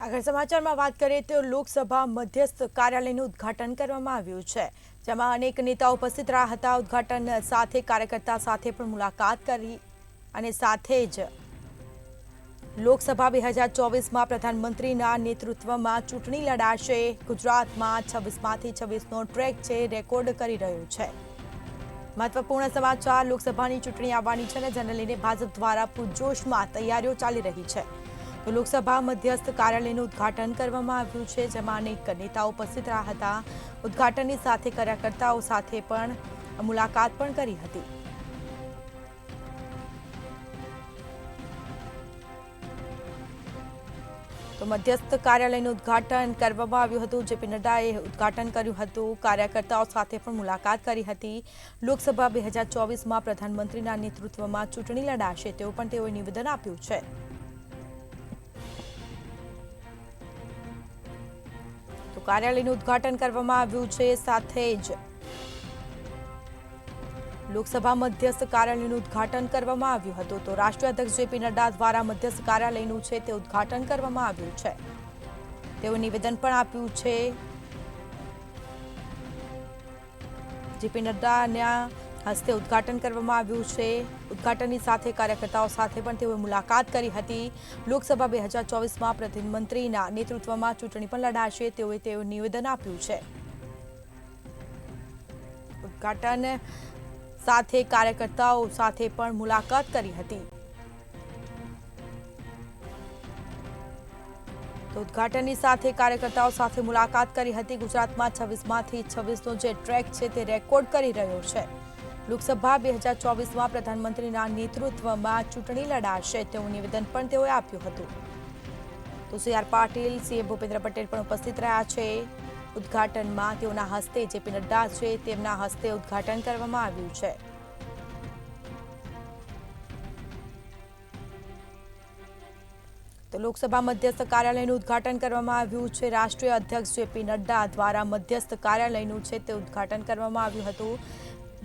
આગળ સમાચારમાં વાત કરીએ તો લોકસભા મધ્યસ્થ કાર્યાલયનું ઉદ્ઘાટન કરવામાં આવ્યું છે, જેમાં અનેક નેતાઓ ઉપસ્થિત રહ્યા હતા। ઉદ્ઘાટન સાથે કાર્યકર્તા સાથે પણ મુલાકાત કરી અને સાથે જ લોકસભા 2024માં પ્રધાનમંત્રીના નેતૃત્વમાં ચૂંટણી લડાશે। ગુજરાતમાં 26માંથી 26નો ટ્રેક છે, રેકોર્ડ કરી રહ્યું છે। મહત્વપૂર્ણ સમાચાર, લોકસભાની ચૂંટણી આવવાની છે અને જેને લઈને ભાજપ દ્વારા પૂરજોશમાં તૈયારીઓ ચાલી રહી છે। તો લોકસભા મધ્યસ્થ કાર્યાલયનું ઉદ્ઘાટન કરવામાં આવ્યું છે, જેમાં અનેક નેતાઓ ઉપસ્થિત રહ્યા હતા। ઉદ્ઘાટનની સાથે કાર્યકર્તાઓ સાથે પણ મુલાકાત પણ કરી હતી। તો મધ્યસ્થ કાર્યાલયનું ઉદ્ઘાટન કરવામાં આવ્યું હતું। જેપી નડ્ડાએ ઉદ્ઘાટન કર્યું હતું। કાર્યકર્તાઓ સાથે પણ મુલાકાત કરી હતી। લોકસભા 2024માં પ્રધાનમંત્રીના નેતૃત્વમાં ચૂંટણી લડાશે તેવું પણ તેઓએ નિવેદન આપ્યું છે। તો કાર્યાલયનું ઉદ્ઘાટન કરવામાં આવ્યું છે, સાથે જ લોકસભા મધ્યસ્થ કાર્યાલયનું ઉદ્ઘાટન કરવામાં આવ્યું હતું। તો રાષ્ટ્રીય અધ્યક્ષ જેપી નડ્ડા દ્વારા મધ્યસ્થ કાર્યાલયનું છે તે ઉદ્ઘાટન કરવામાં આવ્યું છે। તેઓ નિવેદન પણ આપ્યું છે। જેપી નડ્ડાના હસ્તે ઉદ્ઘાટન કરવામાં આવ્યું છે। ઉદ્ઘાટનની સાથે કાર્યકર્તાઓ સાથે પણ તેઓએ મુલાકાત કરી હતી। લોકસભા 2024માં પ્રધાનમંત્રીના નેતૃત્વમાં ચૂંટણી પણ લડાશે તેવું નિવેદન આપ્યું છે। ઉદ્ઘાટન સાથે કાર્યકર્તાઓ સાથે પણ મુલાકાત કરી હતી। તો ઉદ્ઘાટનની સાથે કાર્યકર્તાઓ સાથે મુલાકાત કરી હતી। ગુજરાતમાં 26માંથી 26નો જે ટ્રેક છે તે રેકોર્ડ કરી રહ્યો છે। લોકસભા 2024માં પ્રધાનમંત્રીના નેતૃત્વમાં ચૂંટણી લડાશે તેવું નિવેદન પણ તેઓએ આપ્યું હતું। તો C R Patil, CM Bhupendra Patel પણ ઉપસ્થિત રહ્યા છે। ઉદ્ઘાટનમાં તેઓના હસ્તે જેપી નડ્ડા છે તેમના હસ્તે ઉદ્ઘાટન કરવામાં આવ્યું છે। તો લોકસભા મધ્યસ્થ કાર્યાલયનું ઉદ્ઘાટન કરવામાં આવ્યું છે। રાષ્ટ્રીય અધ્યક્ષ જેપી નડ્ડા દ્વારા મધ્યસ્થ કાર્યાલયનું છે તે ઉદ્ઘાટન કરવામાં આવ્યું હતું,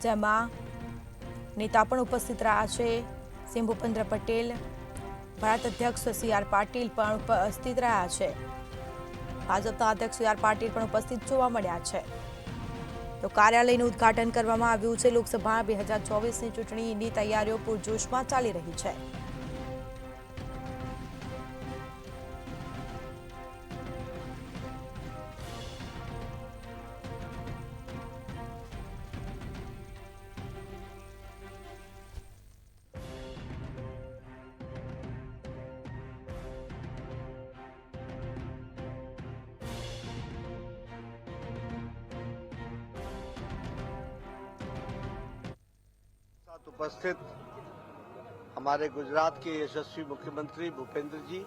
જેમાં નેતા પણ ઉપસ્થિત રહ્યા છે। સીએમ ભૂપેન્દ્ર પટેલ, ભારત અધ્યક્ષ સી આર પાટીલ પણ ઉપસ્થિત રહ્યા છે। ભાજપના અધ્યક્ષ સી આર પાટીલ પણ ઉપસ્થિત જોવા મળ્યા છે। તો કાર્યાલયનું ઉદ્ઘાટન કરવામાં આવ્યું છે। લોકસભા 2024ની ચૂંટણીની તૈયારીઓ પૂરજોશમાં ચાલી રહી છે। उपस्थित हमारे गुजरात के यशस्वी मुख्यमंत्री भूपेंद्र जी,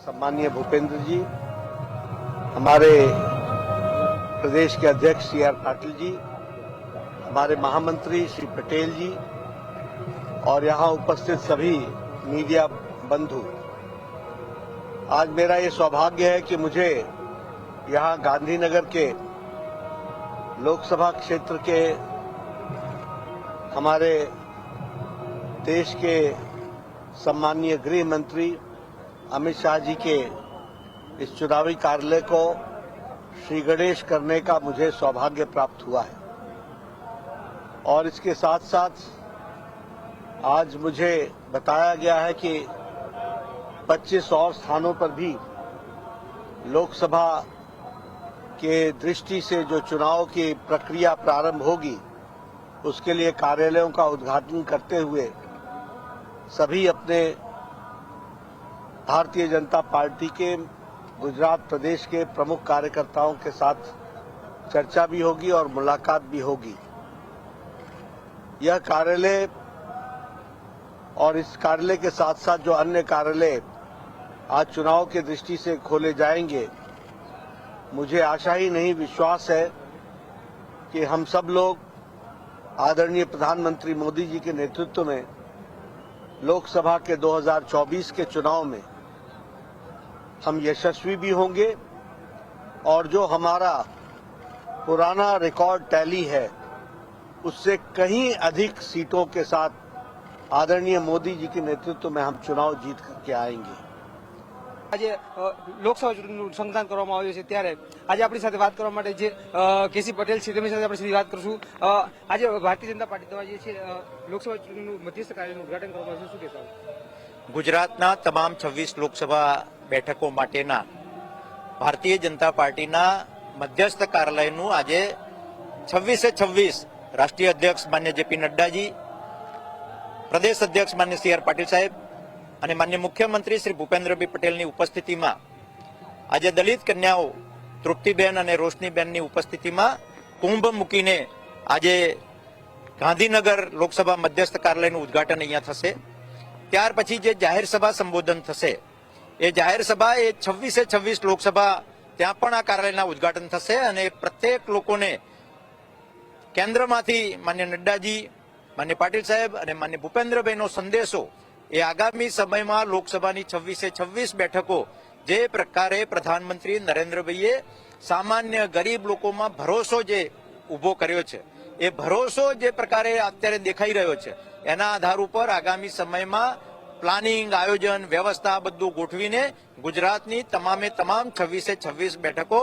सम्मानीय भूपेंद्र जी, हमारे प्रदेश के अध्यक्ष सी आर पाटिल जी, हमारे महामंत्री श्री पटेल जी और यहाँ उपस्थित सभी मीडिया बंधु, आज मेरा ये सौभाग्य है कि मुझे यहाँ गांधीनगर के लोकसभा क्षेत्र के हमारे देश के सम्मानीय गृह मंत्री अमित शाह जी के इस चुनावी कार्यालय को श्री गणेश करने का मुझे सौभाग्य प्राप्त हुआ है। और इसके साथ साथ आज मुझे बताया गया है कि 25 और स्थानों पर भी लोकसभा के दृष्टि से जो चुनाव की प्रक्रिया प्रारंभ होगी उसके लिए कार्यालयों का उद्घाटन करते हुए सभी अपने भारतीय जनता पार्टी के गुजरात प्रदेश के प्रमुख कार्यकर्ताओं के साथ चर्चा भी होगी और मुलाकात भी होगी। यह कार्यालय और इस कार्यालय के साथ साथ जो अन्य कार्यालय आज चुनाव के दृष्टि से खोले जाएंगे, मुझे आशा ही नहीं विश्वास है कि हम सब लोग आदरणीय प्रधानमंत्री मोदी जी के नेतृत्व में लोकसभा के 2024 के चुनाव में हम यशस्वी भी होंगे और जो हमारा पुराना रिकॉर्ड टैली है उससे कहीं अधिक सीटों के साथ आदरणीय मोदी जी के नेतृत्व में हम चुनाव जीत करके आएंगे। આજે લોકસભા ચૂંટણીનું સંકલન કરવામાં આવ્યું છે ત્યારે આજે આપણી સાથે વાત કરવા માટે જે કેસી પટેલ છે તેમની સાથે આપણે સીધી વાત કરશું. આજે ભારતીય જનતા પાર્ટી દ્વારા જે છે લોકસભા ચૂંટણીનું મધ્યસ્થ કાર્યનું ઉદઘાટન કરવામાં આવ્યું છે, શું કહેશો? ગુજરાતના તમામ 26 લોકસભા બેઠકો માટેના ભારતીય જનતા પાર્ટીના મધ્યસ્થ કાર્યાલયનું આજે 26 રાષ્ટ્રીય અધ્યક્ષ માન્ય જેપી નડ્ડાજી, પ્રદેશ અધ્યક્ષ માન્ય સી આર પાટીલ સાહેબ અને માન્ય મુખ્યમંત્રી શ્રી ભૂપેન્દ્રભાઈ પટેલની ઉપસ્થિતિમાં આજે દલિત કન્યાઓ તૃપ્તિબેન અને રોશનીબેનની ઉપસ્થિતિમાં કુંભ મૂકીને આજે ગાંધીનગર લોકસભા મધ્યસ્થ કાર્યાલયનું ઉદઘાટન અહીંયા થશે. ત્યાર પછી જે જાહેર સભા સંબોધન થશે એ જાહેર સભા એ 26 લોકસભા ત્યાં પણ આ કાર્યાલયના ઉદઘાટન થશે અને પ્રત્યેક લોકોને કેન્દ્રમાંથી માન્ય નડ્ડાજી, માન્ય પાટીલ સાહેબ અને માન્ય ભૂપેન્દ્રભાઈનો સંદેશો એ આગામી સમયમાં લોકસભાની 26 બેઠકો જે પ્રકારે પ્રધાનમંત્રી નરેન્દ્રભાઈએ સામાન્ય ગરીબ લોકોમાં ભરોસો જે ઉભો કર્યો છે એ ભરોસો જે પ્રકારે અત્યારે દેખાઈ રહ્યો છે એના આધાર ઉપર આગામી સમયમાં પ્લાનિંગ, આયોજન, વ્યવસ્થા બધું ગોઠવીને ગુજરાતની તમામે તમામ 26 બેઠકો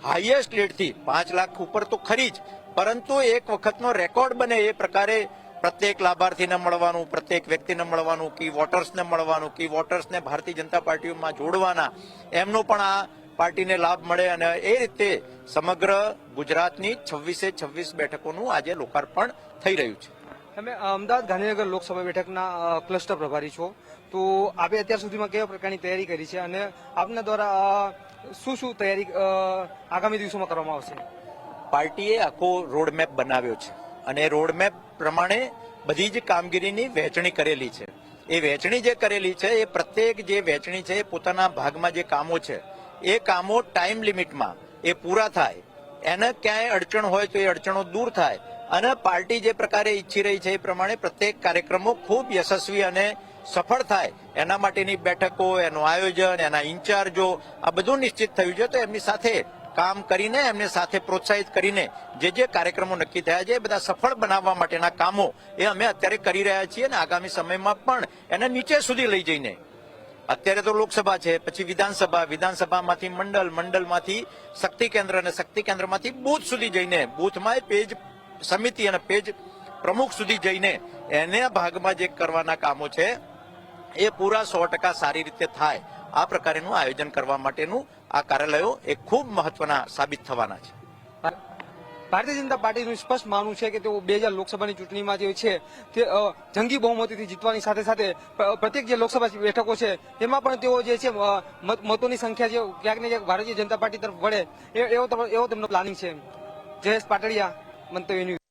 હાઈએસ્ટ લીડથી 5 લાખ ઉપર તો ખરી જ, પરંતુ એક વખતનો રેકોર્ડ બને એ પ્રકારે પ્રત્યેક લાભાર્થીને મળવાનું, પ્રત્યેક વ્યક્તિને મળવાનું, કી વોટર્સને મળવાનું, કી વોટર્સને ભારતીય જનતા પાર્ટીમાં જોડવાના, એમનો પણ આ પાર્ટીને લાભ મળે અને એ રીતે સમગ્ર ગુજરાતની 26 બેઠકોનું આજે લોકાર્પણ થઈ રહ્યું છે. તમે અમદાવાદ ગાંધીનગર લોકસભા બેઠકના ક્લસ્ટર પ્રભારી છો, તો આપે અત્યાર સુધીમાં કેવા પ્રકારની તૈયારી કરી છે અને આપના દ્વારા શું તૈયારી આગામી દિવસોમાં કરવામાં આવશે? પાર્ટીએ આખો રોડમેપ બનાવ્યો છે અને રોડમેપ પ્રમાણે બધી જ કામગીરીની વહેંચણી કરેલી છે. એ વહેંચણી જે કરેલી છે એ પ્રત્યેક જે વહેંચણી છે એ પોતાના ભાગમાં જે કામો છે એ કામો ટાઈમ લિમિટમાં એ પૂરા થાય, એને ક્યાંય અડચણ હોય તો એ અડચણો દૂર થાય અને પાર્ટી જે પ્રકારે ઈચ્છી રહી છે એ પ્રમાણે પ્રત્યેક કાર્યક્રમો ખૂબ યશસ્વી અને સફળ થાય એના માટેની બેઠકો, એનું આયોજન, એના ઇન્ચાર્જો આ બધું નિશ્ચિત થયું છે. તો એમની સાથે કામ કરીને એમને સાથે પ્રોત્સાહિત કરીને જે કાર્યક્રમો નક્કી થયા છે એ બધા સફળ બનાવવા માટેના કામો એ અમે અત્યારે કરી રહ્યા છીએ અને આગામી સમયમાં પણ એને નીચે સુધી લઈ જઈને, અત્યારે તો લોકસભા છે, પછી વિધાનસભા, વિધાનસભામાંથી મંડળ, મંડળમાંથી શક્તિ કેન્દ્ર અને શક્તિ કેન્દ્રમાંથી બૂથ સુધી જઈને, બૂથમાં પેજ સમિતિ અને પેજ પ્રમુખ સુધી જઈને એના ભાગમાં જે કરવાના કામો છે એ પૂરા 100% સારી રીતે થાય આ પ્રકારનું આયોજન કરવા માટેનું આ કાર્યાલયો એ ખૂબ મહત્વના સાબિત થવાના છે. ભારતીય જનતા પાર્ટીનું સ્પષ્ટ માનવું છે કે તેઓ 2000 લોકસભાની ચૂંટણીમાં જે છે તે જંગી બહુમતીથી જીતવાની સાથે સાથે પ્રત્યેક જે લોકસભા બેઠકો છે તેમાં પણ તેઓ જે છે મતોની સંખ્યા જે ક્યાંક ને ક્યાંક ભારતીય જનતા પાર્ટી તરફ વળે એવો તેમનો પ્લાનિંગ છે. જયેશ પાટડિયા, મંતવ્ય ન્યૂઝ.